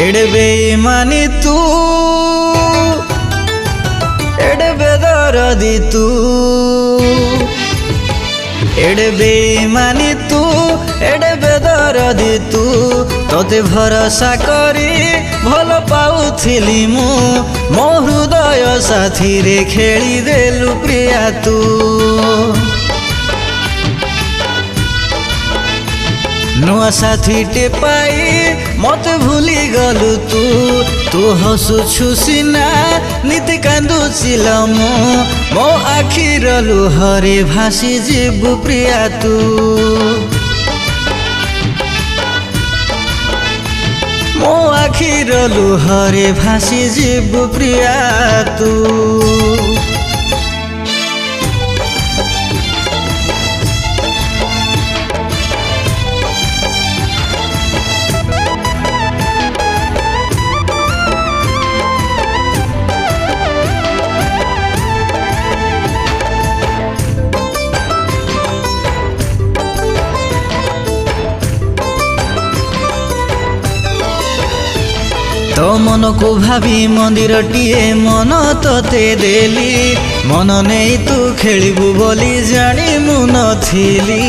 एड़े बेईमानी तू एड़े बेदर्दी तू एड़े बेईमानी तू एड़े बेदर्दी तू तोते भरोसा करी भल पाउथिली मु मो हृदय साथी रे खेली देलु प्रिया तू नुआ साथी टे पाई मत भूली गलु तू तू हसुछु सिना नित कांदुचिल मो आखिर लुहरे भासी जीवु प्रिया तू मो आखिर लुहरे भासी जीवु प्रिया तू तो मन को भावी मंदिर टीए मन तोते देली मन नहीं तू खेलबू बोली जानी मु नथिली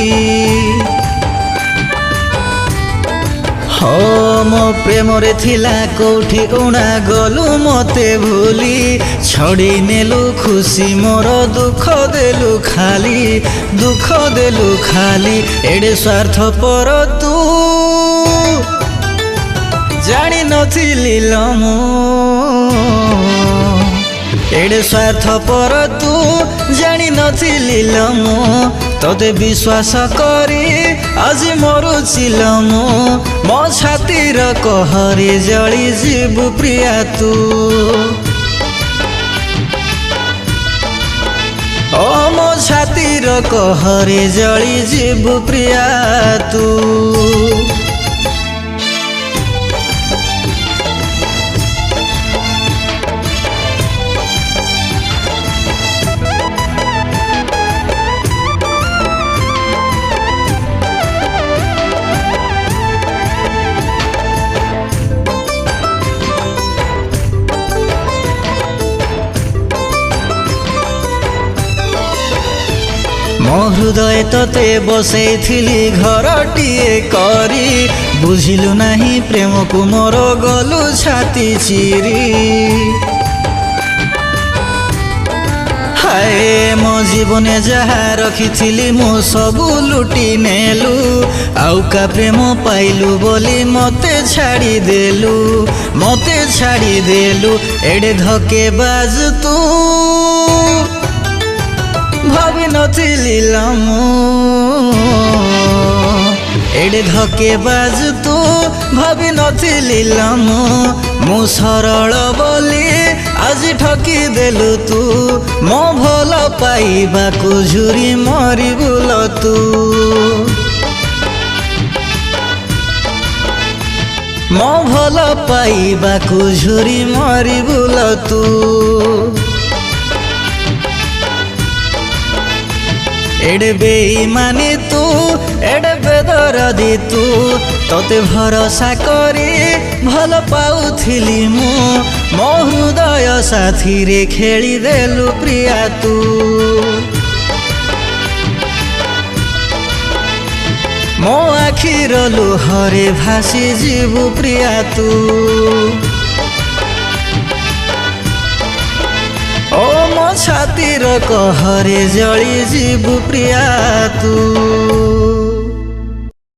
हो मो प्रेम रे थिला कोठी उणा गलु मते भूली छड़ी नेलु खुशी मोर दुख देलु खाली एडे स्वार्थ पर तू जानी नथिली मु एडे स्वार्थ पर तू जानी नथिली मु तोते विश्वास करी आज मरुचिल मो छातीर कहरे जली जीवु प्रिया तू ओ मो छातीर कहरे जली जीवु प्रिया तू मो हृदय तोते बसैथिली घरटीए करी बुझिलु नहीं प्रेम को मोर गलु छाती चिरी हाय मो जीवन जहा रखी मु सबू लुटी नेलु आउ का प्रेम पाइलु बोली मते छाड़ी देलु एडे धके बाज तू भावी नथिली मु एडे धके बाज तू भावी नथिली मु सरल बोली आज ठकी देलु तू मो भल पाइबा को झुरी मरी बुल तू मो भल पाइबा को झुरी मरी बुल तू एडे बेईमानी तू एडे बेदर्दी तू तोते भरोसा करी भल पाउथिली मु मो हृदय साथी रे खेली देलु प्रिया तू मो आखिर लुहरे भासी जीवु प्रिया तू ओ मो छातीर कहरे जली जीवु प्रिया तू।